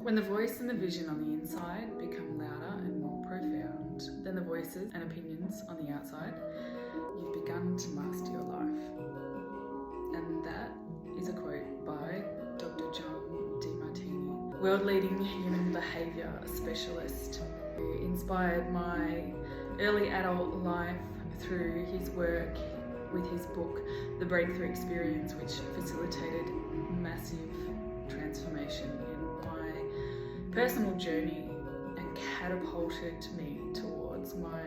When the voice and the vision on the inside become louder and more profound than the voices and opinions on the outside, you've begun to master your life. And that is a quote by Dr. John Demartini, world-leading human behaviour specialist, who inspired my early adult life through his work with his book, The Breakthrough Experience, which facilitated massive transformation in my personal journey and catapulted me towards my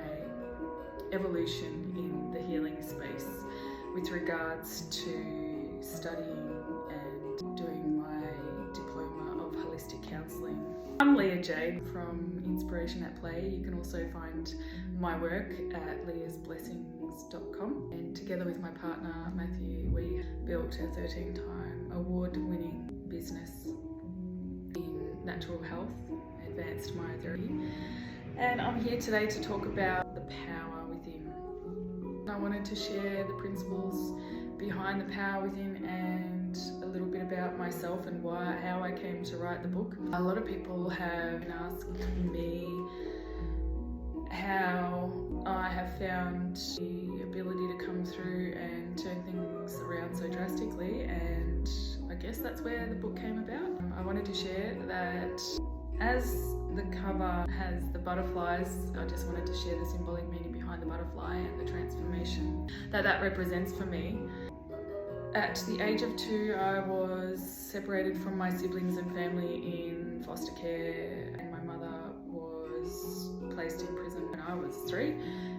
evolution in the healing space with regards to studying and doing my diploma of holistic counselling. I'm Leah Jade from Inspiration at Play. You can also find my work at leahsblessings.com, and together with my partner Matthew, we built a 13-time award-winning business in natural health, advanced myotherapy, and I'm here today to talk about the power within. I wanted to share the principles behind the power within and a little bit about myself and how I came to write the book. A lot of people have asked me how I have found the ability to come through and turn things around so drastically, and I guess that's where the book came about. I wanted to share that as the cover has the butterflies, I just wanted to share the symbolic meaning behind the butterfly and the transformation that represents for me. At the age of 2, I was separated from my siblings and family in foster care, and my mother was placed in prison when I was 3.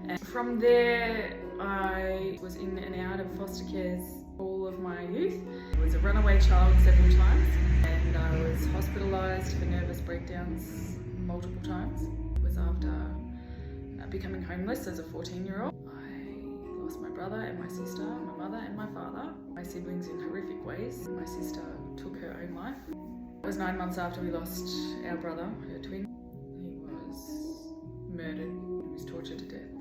And from there, I was in and out of foster cares all of my youth. I was a runaway child several times, and I was hospitalised for nervous breakdowns multiple times. It was after becoming homeless as a 14-year-old. I lost my brother and my sister, my mother and my father, my siblings in horrific ways. My sister took her own life. It was 9 months after we lost our brother, her twin. He was murdered, he was tortured to death.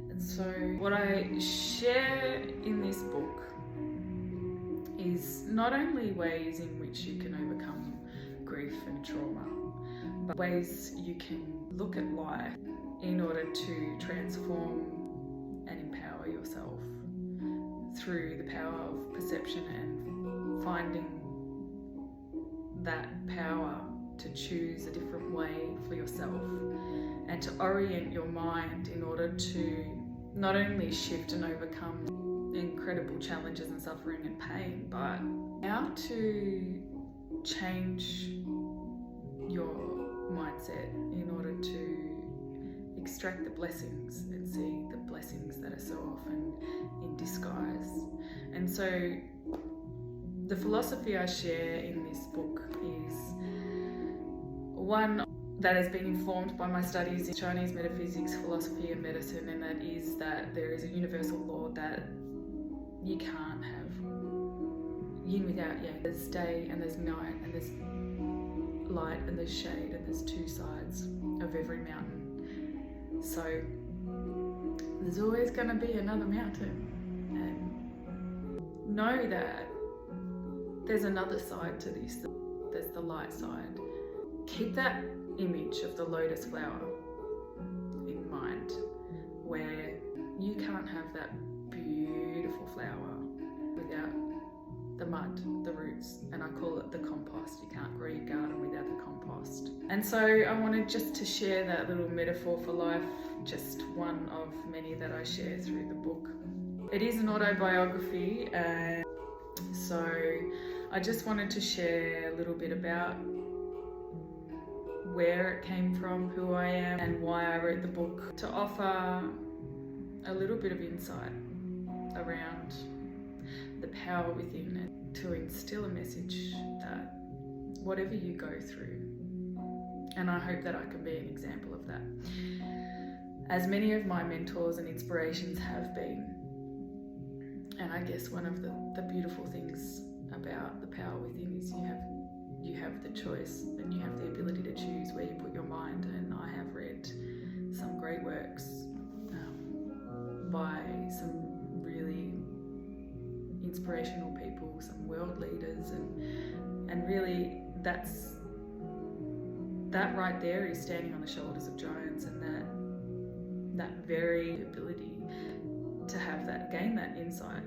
And so what I share in this book is not only ways in which you can overcome grief and trauma, but ways you can look at life in order to transform and empower yourself through the power of perception and finding that power to choose a different way for yourself and to orient your mind in order to not only shift and overcome incredible challenges and suffering and pain, but how to change your mindset in order to extract the blessings and see the blessings that are so often in disguise. And so the philosophy I share in this book is one that has been informed by my studies in Chinese metaphysics, philosophy and medicine, and that is that there is a universal law that you can't have yin without yang. There's day and there's night, and there's light and there's shade, and there's two sides of every mountain. So there's always going to be another mountain, and know that there's another side to this. There's the light side. Keep that image of the lotus flower in mind, where you can't have that beautiful flower without the mud, the roots, and I call it the compost. You can't grow your garden without the compost. And so I wanted just to share that little metaphor for life, just one of many that I share through the book. It is an autobiography, and so I just wanted to share a little bit about where it came from, who I am, and why I wrote the book, to offer a little bit of insight around the power within, and to instill a message that whatever you go through, and I hope that I can be an example of that, as many of my mentors and inspirations have been. And I guess one of the beautiful things about the power within is you have the choice, and you have the ability to choose where you put your mind. And I have read some great works by some really inspirational people, some world leaders, and really that's that right there is standing on the shoulders of giants, and that very ability to have that, gain that insight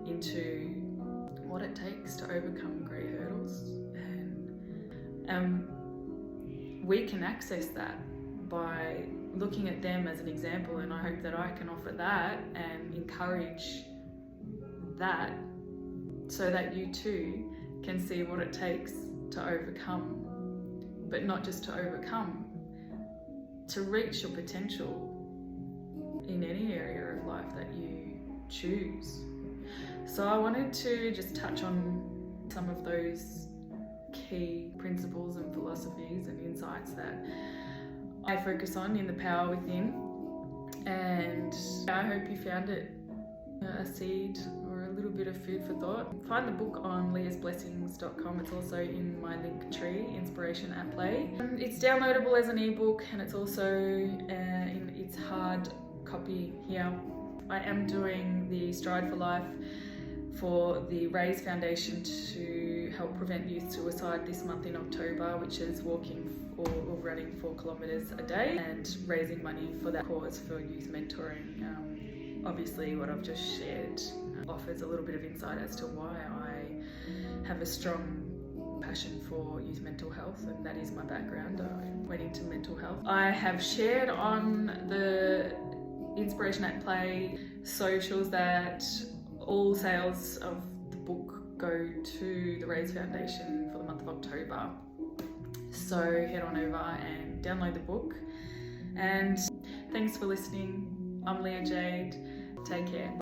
into what it takes to overcome great hurdles. And we can access that by looking at them as an example, and I hope that I can offer that and encourage that so that you too can see what it takes to overcome, but not just to overcome, to reach your potential in any area of life that you choose. So I wanted to just touch on some of those key principles and philosophies and insights that I focus on in The Power Within, and I hope you found it a seed or a little bit of food for thought. Find the book on leahsblessings.com. It's also in my link tree, Inspiration at Play. It's downloadable as an ebook, and it's also in its hard copy here. I am doing the Stride for Life for the Raise Foundation to help prevent youth suicide this month in October, which is walking or running 4 kilometres a day and raising money for that cause for youth mentoring. Obviously what I've just shared offers a little bit of insight as to why I have a strong passion for youth mental health, and that is my background. I went into mental health. I have shared on the Inspiration at Play socials that all sales of the book go to the Raise Foundation for the month of October. So head on over and download the book. And thanks for listening. I'm Leah Jade. Take care.